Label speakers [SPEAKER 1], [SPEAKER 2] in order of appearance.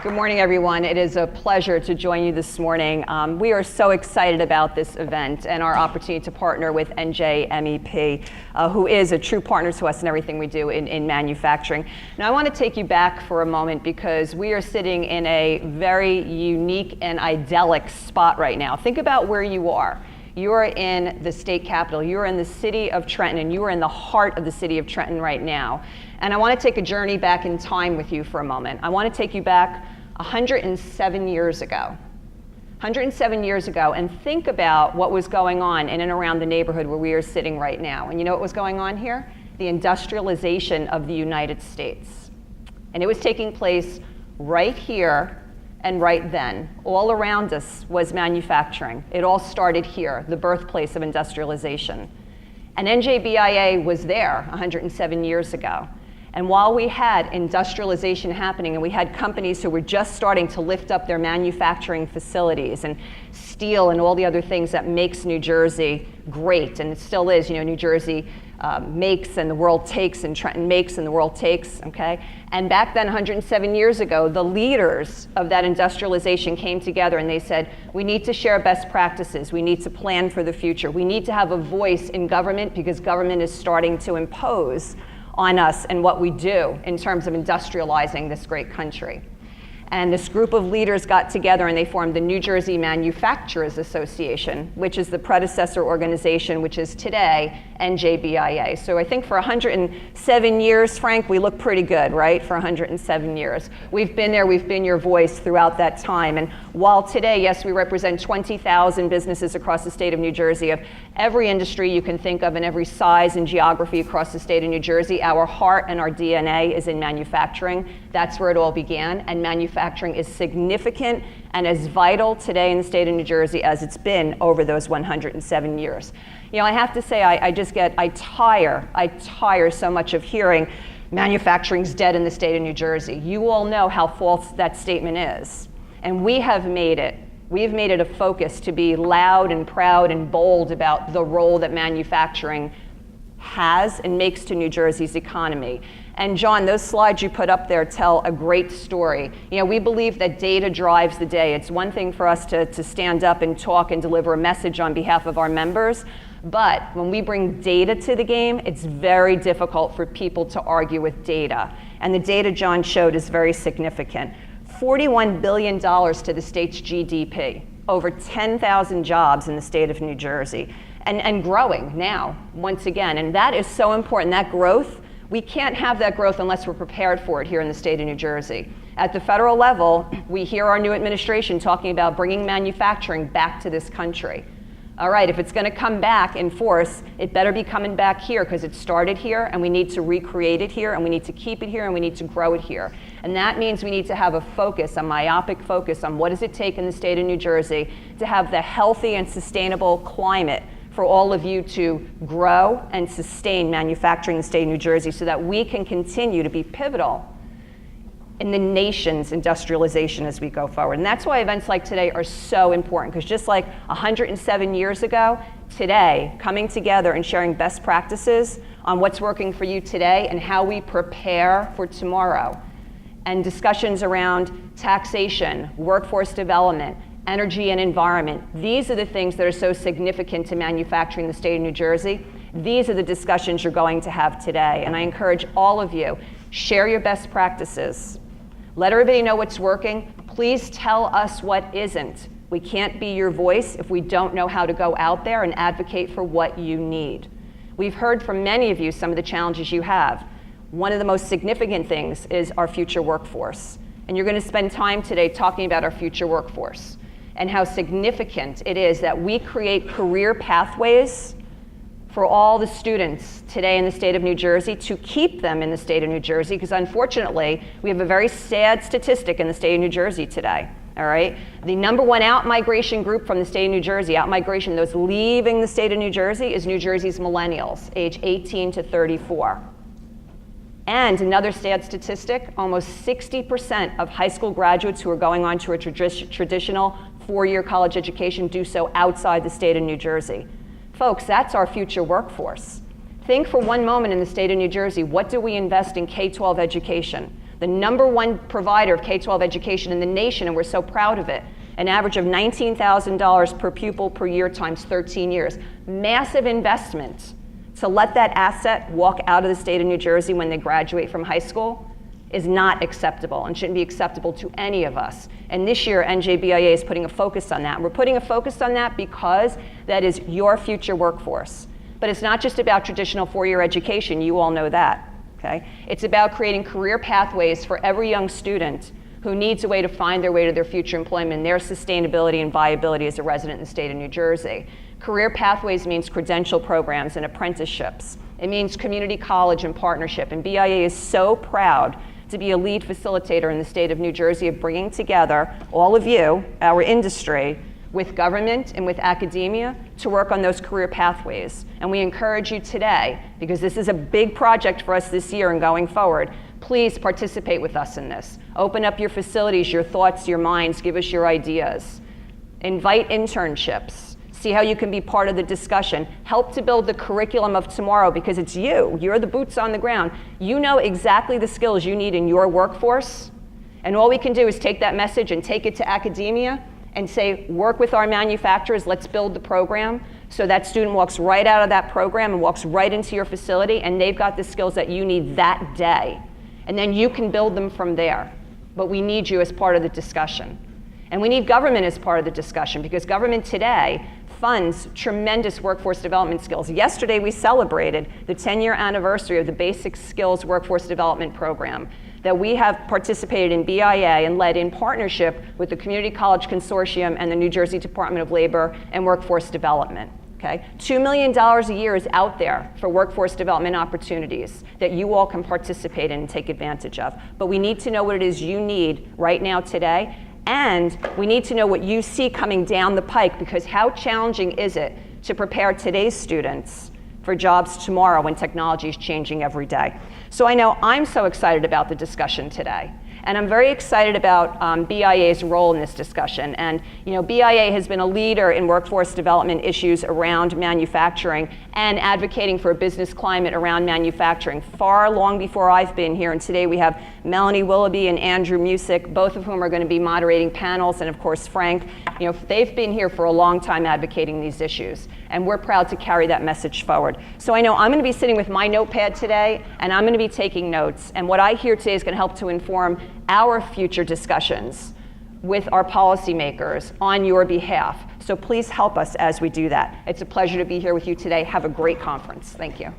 [SPEAKER 1] Good morning, everyone. It is a pleasure to join you this morning. We are so excited about this event and our opportunity to partner with NJMEP, who is a true partner to us in everything we do in manufacturing. Now, I want to take you back for a moment because we are sitting in a very unique and idyllic spot right now. Think about where you are. You are in the state capitol. You are in the city of Trenton, and you are in the heart of the city of Trenton right now. And I want to take a journey back in time with you for a moment. I want to take you back 107 years ago. 107 years ago, and think about what was going on in and around the neighborhood where we are sitting right now. And you know what was going on here? The industrialization of the United States. And it was taking place right here and right then. All around us was manufacturing. It all started here, the birthplace of industrialization. And NJBIA was there 107 years ago. And while we had industrialization happening and we had companies who were just starting to lift up their manufacturing facilities and steel and all the other things that makes New Jersey great, and it still is, you know, New Jersey makes and the world takes, and Trenton makes and the world takes, okay? And back then, 107 years ago, the leaders of that industrialization came together and they said, we need to share best practices, we need to plan for the future, we need to have a voice in government because government is starting to impose on us and what we do in terms of industrializing this great country. And this group of leaders got together and they formed the New Jersey Manufacturers Association, which is the predecessor organization, which is today NJBIA. So I think for 107 years, Frank, we look pretty good, right? For 107 years. We've been there, we've been your voice throughout that time. And while today, yes, we represent 20,000 businesses across the state of New Jersey of every industry you can think of and every size and geography across the state of New Jersey, our heart and our DNA is in manufacturing. That's where it all began, and manufacturing is significant and as vital today in the state of New Jersey as it's been over those 107 years. You know, I have to say, I tire so much of hearing manufacturing's dead in the state of New Jersey. You all know how false that statement is. And we've made it a focus to be loud and proud and bold about the role that manufacturing has and makes to New Jersey's economy. And John, those slides you put up there tell a great story. You know, we believe that data drives the day. It's one thing for us to stand up and talk and deliver a message on behalf of our members, but when we bring data to the game, it's very difficult for people to argue with data. And the data John showed is very significant. $41 billion to the state's GDP, over 10,000 jobs in the state of New Jersey, and growing now, once again. And that is so important, that growth. We can't have that growth unless we're prepared for it here in the state of New Jersey. At the federal level, we hear our new administration talking about bringing manufacturing back to this country. All right, if it's going to come back in force, it better be coming back here because it started here and we need to recreate it here and we need to keep it here and we need to grow it here. And that means we need to have a focus, a myopic focus on what does it take in the state of New Jersey to have the healthy and sustainable climate for all of you to grow and sustain manufacturing in the state of New Jersey so that we can continue to be pivotal in the nation's industrialization as we go forward. And that's why events like today are so important, because just like 107 years ago, today, coming together and sharing best practices on what's working for you today and how we prepare for tomorrow, and discussions around taxation, workforce development, energy and environment. These are the things that are so significant to manufacturing in the state of New Jersey. These are the discussions you're going to have today. And I encourage all of you, share your best practices. Let everybody know what's working. Please tell us what isn't. We can't be your voice if we don't know how to go out there and advocate for what you need. We've heard from many of you some of the challenges you have. One of the most significant things is our future workforce. And you're going to spend time today talking about our future workforce and how significant it is that we create career pathways for all the students today in the state of New Jersey to keep them in the state of New Jersey, because unfortunately, we have a very sad statistic in the state of New Jersey today, all right? The number one out-migration group from the state of New Jersey, out-migration, those leaving the state of New Jersey, is New Jersey's millennials, age 18 to 34. And another sad statistic, almost 60% of high school graduates who are going on to a traditional four-year college education do so outside the state of New Jersey. Folks, that's our future workforce. Think for one moment in the state of New Jersey, what do we invest in K-12 education? the #1 provider of K-12 education in the nation, and we're so proud of it. An average of $19,000 per pupil per year times 13 years. Massive investment to let that asset walk out of the state of New Jersey when they graduate from high school is not acceptable and shouldn't be acceptable to any of us. And this year, NJBIA is putting a focus on that. And we're putting a focus on that because that is your future workforce. But it's not just about traditional four-year education, you all know that, okay? It's about creating career pathways for every young student who needs a way to find their way to their future employment, their sustainability and viability as a resident in the state of New Jersey. Career pathways means credential programs and apprenticeships. It means community college and partnership. And BIA is so proud to be a lead facilitator in the state of New Jersey of bringing together all of you, our industry, with government and with academia to work on those career pathways. And we encourage you today, because this is a big project for us this year and going forward, please participate with us in this. Open up your facilities, your thoughts, your minds, give us your ideas. Invite internships. See how you can be part of the discussion. Help to build the curriculum of tomorrow, because it's you. You're the boots on the ground. You know exactly the skills you need in your workforce. And all we can do is take that message and take it to academia and say, work with our manufacturers, let's build the program. So that student walks right out of that program and walks right into your facility, and they've got the skills that you need that day. And then you can build them from there. But we need you as part of the discussion. And we need government as part of the discussion, because government today funds tremendous workforce development skills. Yesterday we celebrated the 10-year anniversary of the Basic Skills Workforce Development Program that we have participated in BIA and led in partnership with the Community College Consortium and the New Jersey Department of Labor and Workforce Development. Okay? $2 million a year is out there for workforce development opportunities that you all can participate in and take advantage of. But we need to know what it is you need right now today, and we need to know what you see coming down the pike, because how challenging is it to prepare today's students for jobs tomorrow when technology is changing every day. So I know I'm so excited about the discussion today. And I'm very excited about BIA's role in this discussion. And BIA has been a leader in workforce development issues around manufacturing and advocating for a business climate around manufacturing far long before I've been here. And today we have Melanie Willoughby and Andrew Musick, both of whom are going to be moderating panels, and of course Frank. They've been here for a long time advocating these issues. And we're proud to carry that message forward. So I know I'm going to be sitting with my notepad today, and I'm going to be taking notes. And what I hear today is going to help to inform our future discussions with our policymakers on your behalf. So please help us as we do that. It's a pleasure to be here with you today. Have a great conference. Thank you.